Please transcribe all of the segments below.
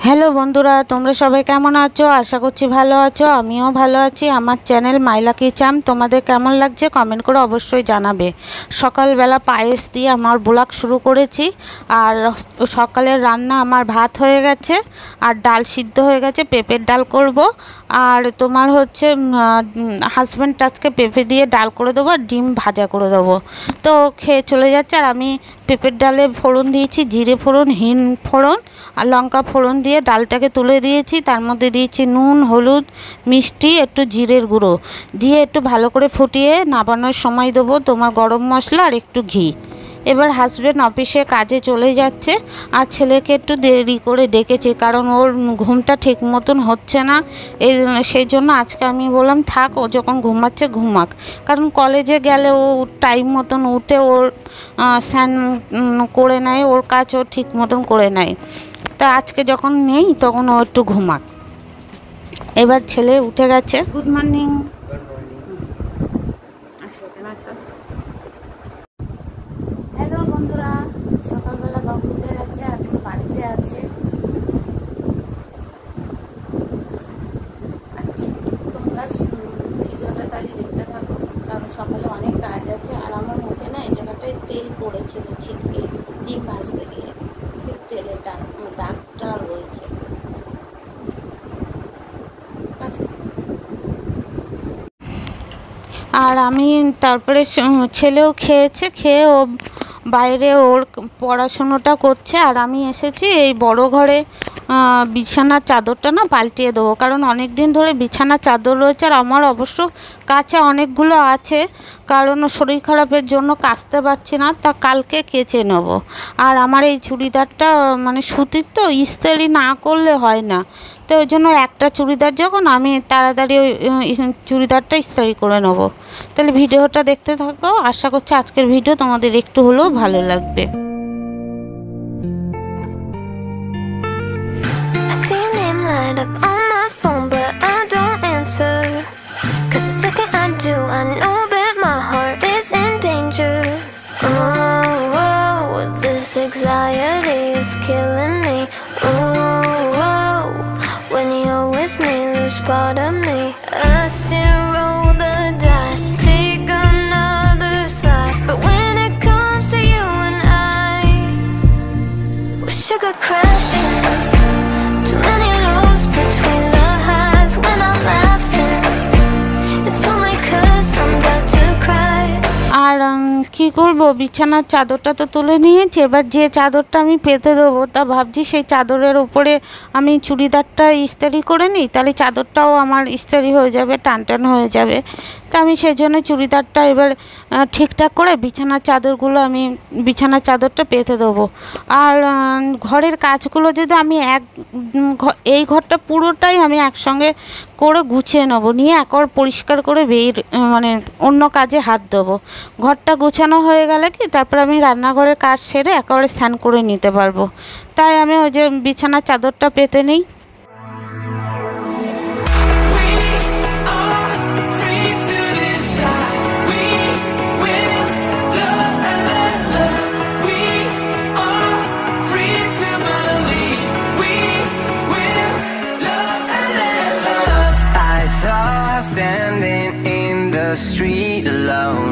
Hello বন্ধুরা, তোমরা সবাই কেমন আছো? আশা করছি ভালো আছো। আমিও ভালো আছি। আমার চ্যানেল মাই লাকি চাম তোমাদের কেমন লাগছে কমেন্ট করে অবশ্যই জানাবে। সকালবেলা পায়েস দিয়ে আমার ব্লগ শুরু করেছি। আর সকালের রান্না আমার ভাত হয়ে গেছে আর ডাল সিদ্ধ হয়ে গেছে, পেঁপের ডাল করব। আর তোমার হচ্ছে হাজব্যান্ড আজকে পেঁপে দিয়ে ডাল করে দেবো আর ডিম ভাজা করে দেবো। তো খেয়ে চলে যাচ্ছে। আর আমি পেঁপের ডালে ফোড়ন দিয়েছি, জিরে ফোড়ন, হিং ফোড়ন আর লঙ্কা ফোড়ন দিয়ে ডালটাকে তুলে দিয়েছি। তার মধ্যে দিয়েছি নুন, হলুদ, মিষ্টি, একটু জিরের গুঁড়ো দিয়ে একটু ভালো করে ফুটিয়ে নামানোর সময় দেবো তোমার গরম মশলা আর একটু ঘি। এবার হাজব্যান্ড অফিসে কাজে চলে যাচ্ছে আর ছেলেকে একটু দেরি করে ডেকেছে, কারণ ওর ঘুমটা ঠিক মতন হচ্ছে না। সেই জন্য আজকে আমি বললাম থাক, ও যখন ঘুমাচ্ছে ঘুমাক, কারণ কলেজে গেলে ও টাইম মতন উঠে ওর স্নান করে নেয়, ওর কাজ ও ঠিক মতন করে নেয়। তা আজকে যখন নেই তখন ও একটু ঘুমাক। এবার ছেলে উঠে গেছে। Good morning. হ্যালো বন্ধুরা, সকালবেলা বাবু উঠে গেছে, আজকে বাড়িতে আছে। তোমরা ভিডিওটা তাহলে দেখতে থাকো, কারণ সকালে অনেক কাজ আছে। আর আমার মুখে না এই জায়গাটায় তেল পড়েছিল ছিটকে ডিম ভাজতে গিয়ে, সেই তেলের দাগটা রয়েছে। আর আমি তারপরে ছেলেও খেয়েছে, খেয়ে ও বাইরে ওর পড়াশুনোটা করছে। আর আমি এসেছি এই বড় ঘরে বিছানার চাদরটা না পাল্টিয়ে দেবো, কারণ অনেক দিন ধরে বিছানার চাদর রয়েছে। আর আমার অবশ্য কাছে অনেকগুলো আছে, কারণ শরীর খারাপের জন্য কাচতে পারছি না, তা কালকে কেচে নেব। আর আমার এই চুড়িদারটা মানে সুতির, তো ইস্ত্রি না করলে হয় না। তো ওই জন্য একটা চুড়িদার যখন, আমি তাড়াতাড়ি ওই চুড়িদারটা ইস্ত্রি করে নেব। তাহলে ভিডিওটা দেখতে থাকো, আশা করছি আজকের ভিডিও তোমাদের একটু হলেও ভালো লাগবে। Anxiety is killing me. Ooh, when you're with me, lose part of me. I still roll the dice, take another slice, but when it comes to you and I, we sugar crashing. Too many lows between the highs. When I'm laughing, it's only 'cause I'm about to cry. আর কি করব, বিছানার চাদরটা তো তুলে নিয়েছি। এবার যে চাদরটা আমি পেতে দেবো, তা ভাবছি সেই চাদরের উপরে আমি চুড়িদারটা ইস্ত্রি করে নিই, তাহলে চাদরটাও আমার ইস্ত্রি হয়ে যাবে, টান হয়ে যাবে। তা আমি সেই জন্য চুড়িদারটা এবার ঠিকঠাক করে বিছানার চাদরগুলো আমি বিছানার চাদরটা পেতে দেবো। আর ঘরের কাজগুলো যদি আমি এই ঘরটা পুরোটাই আমি একসঙ্গে করে গুছিয়ে নেব, নিয়ে একবার পরিষ্কার করে মানে অন্য কাজে হাত দেবো। ঘরটা গুছানো হয়ে গেলে কি তারপর আমি রান্নাঘরের কাজ সেরে একেবারে স্নান করে নিতে পারবো। তাই আমি ওই যে বিছানার চাদরটা পেতে নিই। Standing in the street alone.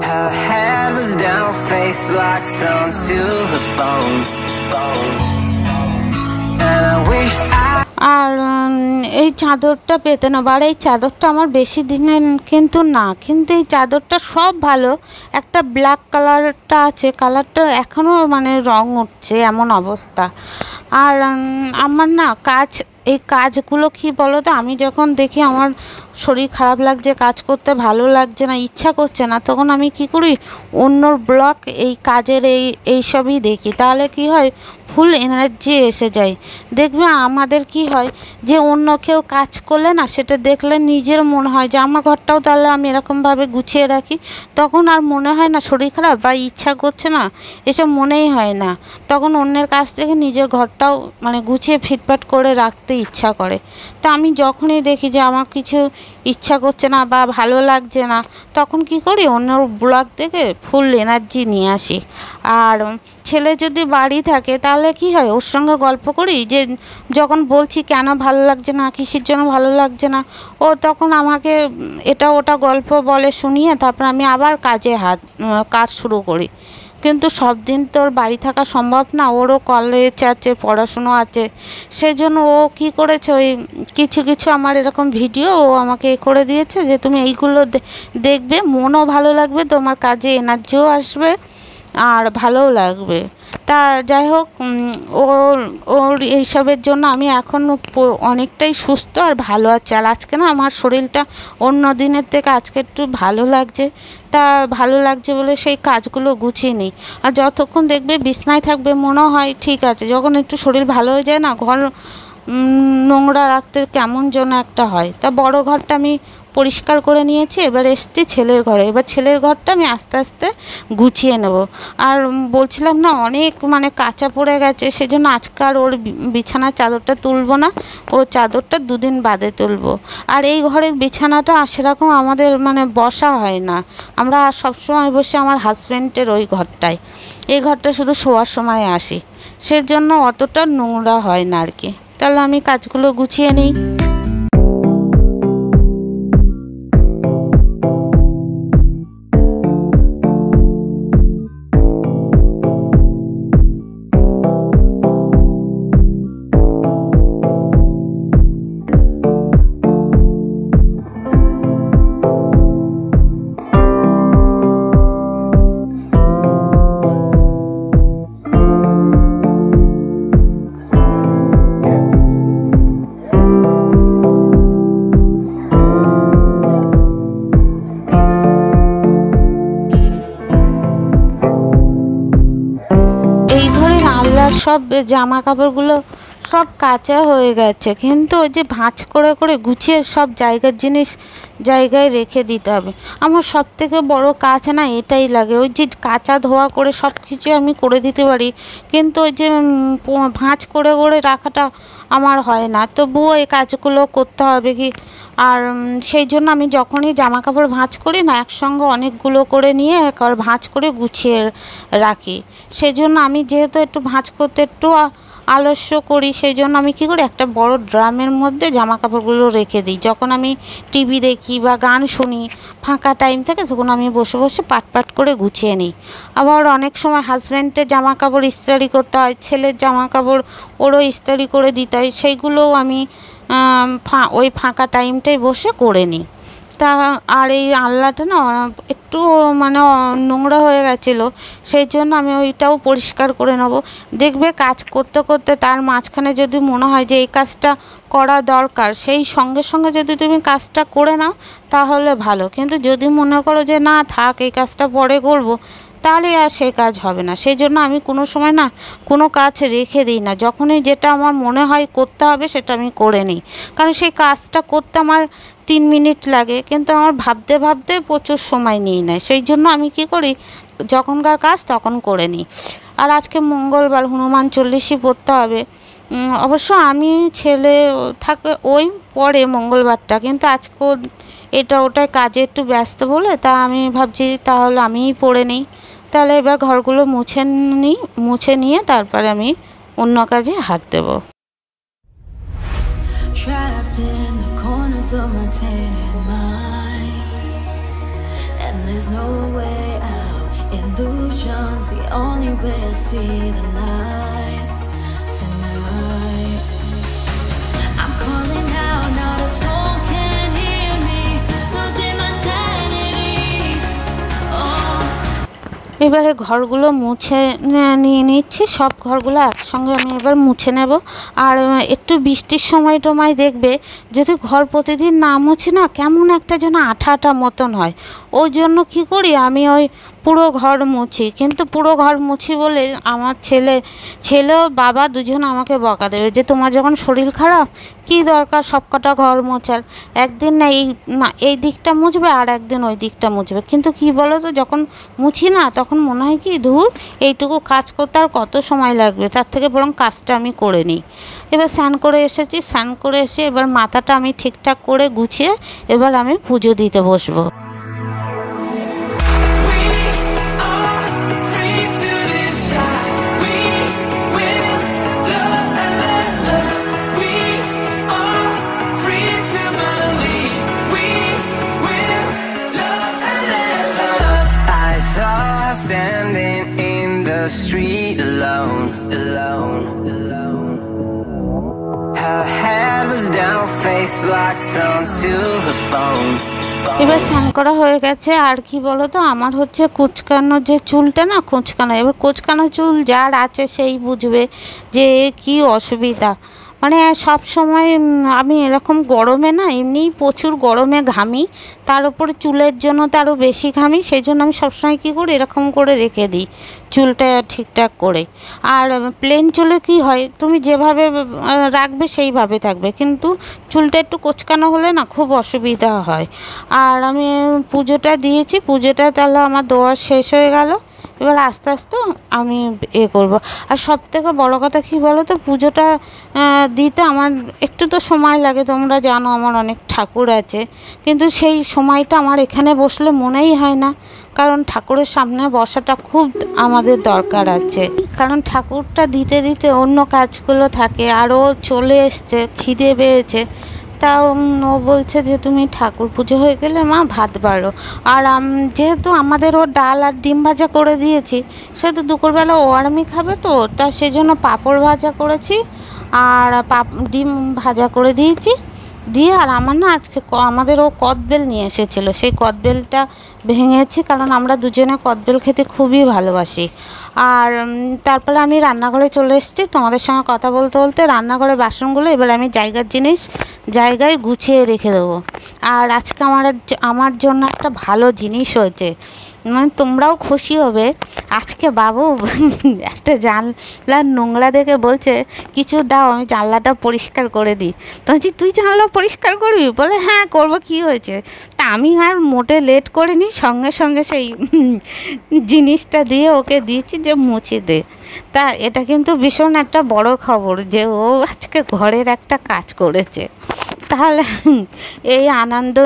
Her head was down, face locked onto her phone. And I wished আর এই চাদরটা পেতে নেবো। আর এই চাদরটা আমার বেশি দিনের কিন্তু না, কিন্তু এই চাদরটা সব ভালো। একটা ব্ল্যাক কালারটা আছে, কালারটা এখনও মানে রং উঠছে এমন অবস্থা। আর আমার না এই কাজগুলো কি বলো তো, আমি যখন দেখি আমার শরীর খারাপ লাগছে, কাজ করতে ভালো লাগছে না, ইচ্ছা করছে না, তখন আমি কি করি, অন্যর ব্লগ এই কাজের এইসবই দেখি। তাহলে কি হয়, ফুল এনার্জি এসে যায়। দেখবে আমাদের কি হয় যে অন্য কেউ কাজ করলে না, সেটা দেখলে নিজের মনে হয় যে আমার ঘরটাও তাহলে আমি এরকমভাবে গুছিয়ে রাখি। তখন আর মনে হয় না শরীর খারাপ বা ইচ্ছা করছে না, এসব মনেই হয় না। তখন অন্যের কাছ থেকে নিজের ঘরটাও মানে গুছিয়ে ফিটফাট করে রাখতে ইচ্ছা করে। তা আমি যখনই দেখি যে আমার কিছু ইচ্ছা করছে না বা ভালো লাগছে না, তখন কি করি, অন্য ব্লগ দেখে ফুল এনার্জি নিয়ে আসি। আর ছেলে যদি বাড়ি থাকে তাহলে কি হয়, ওর সঙ্গে গল্প করি, যে যখন বলছি কেন ভালো লাগছে না, কিসের জন্য ভালো লাগছে না, ও তখন আমাকে এটা ওটা গল্প বলে, শুনিয়ে তারপর আমি আবার কাজ শুরু করি। কিন্তু সব দিন তো ওর বাড়ি থাকা সম্ভব না, ওরও কলেজ আছে, পড়াশুনো আছে। সেই জন্য ও কী করেছে, ওই কিছু কিছু আমার এরকম ভিডিও ও আমাকে করে দিয়েছে, যে তুমি এইগুলো দেখবে, মনও ভালো লাগবে, তোমার কাজে এনার্জিও আসবে আর ভালোও লাগবে। তা যাই হোক, ওর এইসবের জন্য আমি এখন অনেকটাই সুস্থ আর ভালো আছি। আর আজকে না আমার শরীরটা অন্য দিনের থেকে আজকে একটু ভালো লাগছে। তা ভালো লাগছে বলে সেই কাজগুলো গুছিয়ে নিই। আর যতক্ষণ দেখবে বিছনায় থাকবে মনে হয় ঠিক আছে, যখন একটু শরীর ভালো হয়ে যায় না, ঘর নোংরা রাখতে কেমন যেন একটা হয়। তা বড় ঘরটা আমি পরিষ্কার করে নিয়েছি, এবার এসছি ছেলের ঘরে। এবার ছেলের ঘরটা আমি আস্তে আস্তে গুছিয়ে নেব। আর বলছিলাম না, অনেক কাঁচা পড়ে গেছে, সেজন্য আজকে আর ওর বিছানার চাদরটা তুলব না, ও চাদরটা 2 দিন বাদে তুলব। আর এই ঘরের বিছানাটা সেরকম আমাদের বসা হয় না, আমরা সবসময় বসে আমার হাজব্যান্ডের ওই ঘরটায়, এই ঘরটা শুধু শোয়ার সময় আসি, সেজন্য অতটা নোংরা হয় না আর কি। তাহলে আমি কাজগুলো গুছিয়ে নিই। সব জামা কাপড়গুলো সব কাঁচা হয়ে গেছে, কিন্তু ওই যে ভাঁজ করে করে গুছিয়ে সব জায়গার জিনিস জায়গায় রেখে দিতে হবে। আমার সব থেকে বড় কাজ না এটাই লাগে, ওই যে কাঁচা ধোয়া করে সব কিছু আমি করে দিতে পারি, কিন্তু ওই যে ভাঁজ করে করে রাখাটা আমার হয় না। তবুও এই কাজগুলো করতে হবে কি। আর সেই জন্য আমি যখনই জামা কাপড় ভাঁজ করি না, একসঙ্গে অনেকগুলো করে নিয়ে একবার ভাঁজ করে গুছিয়ে রাখি। সেই জন্য আমি যেহেতু একটু ভাঁজ করতে একটু আলস্য করি, সেই জন্য আমি কী করি, একটা বড় ড্রামের মধ্যে জামা কাপড়গুলো রেখে দিই। যখন আমি টিভি দেখি বা গান শুনি, ফাঁকা টাইম থাকে, তখন আমি বসে বসে পাট পাট করে গুছিয়ে নিই। আবার অনেক সময় হাজব্যান্ডের জামা কাপড় ইস্ত্রি করতে হয়, ছেলের জামা কাপড় ওরও ইস্ত্রি করে দিতে হয়, সেইগুলোও আমি ওই ফাঁকা টাইমটাই বসে করে নিই। তা আর এই আলনাটা না একটু নোংরা হয়ে গেছিলো, সেই জন্য আমি ওইটাও পরিষ্কার করে নেব। দেখবে কাজ করতে করতে তার মাঝখানে যদি মনে হয় যে এই কাজটা করা দরকার, সেই সঙ্গে সঙ্গে যদি তুমি কাজটা করে নাও তাহলে ভালো। কিন্তু যদি মনে করো যে না থাক, এই কাজটা পরে করব, তাহলে আর সে কাজ হবে না। সেই জন্য আমি কোনো সময় না কোনো কাজ রেখে দিই না, যখনই যেটা আমার মনে হয় করতে হবে সেটা আমি করে নিই। কারণ সেই কাজটা করতে আমার 3 মিনিট লাগে, কিন্তু আমার ভাবতে ভাবতে প্রচুর সময় নিয়ে নেয়। সেই জন্য আমি কি করি, যখনকার কাজ তখন করে নিই। আর আজকে মঙ্গলবার, হনুমান চল্লিশই পড়তে হবে। অবশ্য আমি ছেলে থাকে ওই পরে মঙ্গলবারটা, কিন্তু আজকেও এটা ওটাই কাজে একটু ব্যস্ত বলে, তা আমি ভাবছি তাহলে আমিই পড়ে নিই। তাহলে এবার ঘরগুলো মুছে নিয়ে তারপরে আমি অন্য কাজে হাত দেবো। Trapped in the corners of my tainted mind, and there's no way out. Illusions, the only way I see the light tonight. I'm calling out, not a soul can hear me, losing my sanity. Oh. এবারে ঘরগুলো মুছে নিয়ে নিচ্ছি, সব ঘরগুলো একসঙ্গে আমি এবার মুছে নেব। আর একটু বৃষ্টির সময় টময় দেখবে যদি ঘর প্রতিদিন না মুছি না, কেমন একটা যেন আঠা আঠা মতন হয়। ওই জন্য কী করি, আমি ওই পুরো ঘর মুছি, কিন্তু পুরো ঘর মুছি বলে আমার ছেলেও বাবা দুজন আমাকে বকা দেবে যে তোমার যখন শরীর খারাপ কী দরকার সবকটা ঘর মোছার, একদিন না এই দিকটা মুছবে আর একদিন ওই দিকটা মুছবে। কিন্তু কি বলো তো, যখন মুছি না তখন মনে হয় কি ধুর এইটুকু কাজ করতে আর কত সময় লাগবে, তার থেকে বরং কাজটা আমি করে নিই। এবার স্নান করে এসেছি, স্নান করে এসে এবার মাথাটা আমি ঠিকঠাক করে গুছিয়ে এবার আমি পুজো দিতে বসবো। Standing in the street alone. Her head was down, face locked onto her phone. এবার স্নান করা হয়ে গেছে। আর কি বলো তো, আমার হচ্ছে কুচকানো যে চুলটা না, কুচকানো, এবার কুচকানো চুল যার আছে সেই বুঝবে যে কি অসুবিধা। মানে সব সময় আমি এরকম গরমে না, এমনিই প্রচুর গরমে ঘামি, তার উপরে চুলের জন্য তো আরও বেশি ঘামি, সেই জন্য আমি সবসময় কী করি এরকম করে রেখে দিই চুলটা ঠিকঠাক করে। আর প্লেন চুলে কি হয়, তুমি যেভাবে রাখবে সেইভাবে থাকবে, কিন্তু চুলটা একটু কোচকানো হলে না খুব অসুবিধা হয়। আর আমি পুজোটা দিয়েছি, পুজোটা তাহলে আমার দেওয়া শেষ হয়ে গেল। এবার আস্তে আস্তে আমি করব। আর সবথেকে বড় কথা কী বলো তো, পুজোটা দিতে আমার একটু তো সময় লাগে, তোমরা জানো আমার অনেক ঠাকুর আছে, কিন্তু সেই সময়টা আমার এখানে বসলে মনেই হয় না, কারণ ঠাকুরের সামনে বসাটা খুব আমাদের দরকার আছে, কারণ ঠাকুরটা দিতে দিতে অন্য কাজগুলো থাকে। আর ও চলে এসছে, খিদে পেয়েছে, তাও ও বলছে যে তুমি ঠাকুর পুজো হয়ে গেলে মা ভাত বাড়ো। আর যেহেতু আমাদের ও ডাল আর ডিম ভাজা করে দিয়েছি, সেহেতু দুপুরবেলা ও আর আমি খাবে তো, তা সেজন্য পাঁপড় ভাজা করেছি আর ডিম ভাজা করে দিয়েছি দিয়ে। আর আমার না আজকে আমাদের ও কদবেল নিয়ে এসেছিলো, সেই কদবেলটা ভেঙেছি, কারণ আমরা দুজনে কদবেল খেতে খুবই ভালোবাসি। আর তারপরে আমি রান্নাঘরে চলে এসেছি, তোমাদের সঙ্গে কথা বলতে বলতে রান্নাঘরের বাসনগুলো এবার আমি জায়গার জিনিস জায়গায় গুছিয়ে রেখে দেবো। আর আজকে আমার জন্য একটা ভালো জিনিস হয়েছে, মানে তোমরাও খুশি হবে। আজকে বাবু একটা জানলার নোংরা দেখে বলছে কিছু দাও, আমি জানলাটা পরিষ্কার করে দিই। তো বলছি তুই জানলা পরিষ্কার করবি? বলে হ্যাঁ করবো, কী হয়েছে। তা আমি আর মোটে লেট করিনি, সঙ্গে সঙ্গে সেই জিনিসটা দিয়ে ওকে দিয়েছি যে মুছে দে। তা এটা কিন্তু ভীষণ একটা বড় খবর যে ও আজকে ঘরের একটা কাজ করেছে। তাহলে এই আনন্দ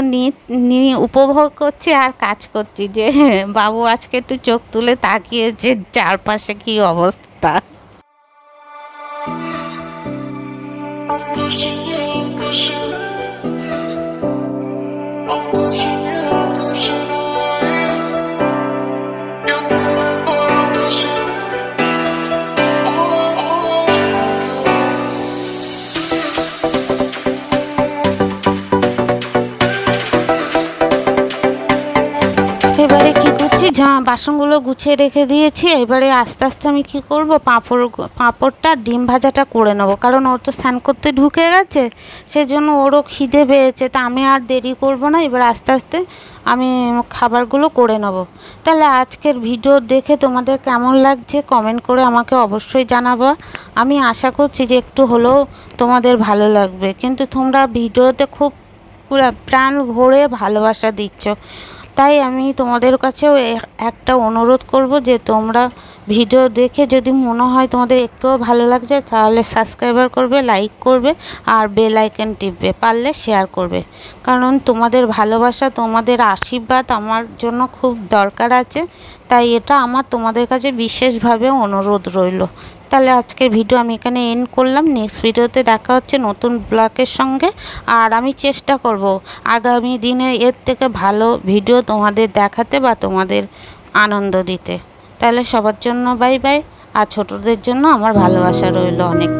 নিয়ে উপভোগ করছি আর কাজ করছি যে বাবু আজকে একটু চোখ তুলে তাকিয়েছে চারপাশে কি অবস্থা। এবারে কি করছি, বাসনগুলো গুছিয়ে রেখে দিয়েছি। এবারে আস্তে আস্তে আমি কি করব, পাঁপড়টা ডিম ভাজাটা করে নেবো, কারণ ও তো স্নান করতে ঢুকে গেছে, সেজন্য ওরও খিদে পেয়েছে। তা আমি আর দেরি করব না, এবার আস্তে আস্তে আমি খাবারগুলো করে নেব। তাহলে আজকের ভিডিও দেখে তোমাদের কেমন লাগছে কমেন্ট করে আমাকে অবশ্যই জানাবো। আমি আশা করছি যে একটু হলেও তোমাদের ভালো লাগবে, কিন্তু তোমরা ভিডিওতে খুব পুরো প্রাণ ভরে ভালোবাসা দিচ্ছ, তাই আমি তোমাদের কাছেও একটা অনুরোধ করব যে তোমরা ভিডিও দেখে যদি মনে হয় তোমাদের একটুও ভালো লাগছে, তাহলে সাবস্ক্রাইবার করবে, লাইক করবে আর বেল আইকন টিপবে, পারলে শেয়ার করবে, কারণ তোমাদের ভালোবাসা, তোমাদের আশীর্বাদ আমার জন্য খুব দরকার আছে। তাই এটা আমার তোমাদের কাছে বিশেষভাবে অনুরোধ রইল। তাহলে আজকের ভিডিও আমি এখানে এন্ড করলাম। নেক্সট ভিডিওতে দেখা হচ্ছে নতুন ব্লগের সঙ্গে। আর আমি চেষ্টা করব আগামী দিনে এর থেকে ভালো ভিডিও তোমাদের দেখাতে বা তোমাদের আনন্দ দিতে। তাহলে সবার জন্য বাই বাই, আর ছোটদের জন্য আমার ভালোবাসা রইল অনেক।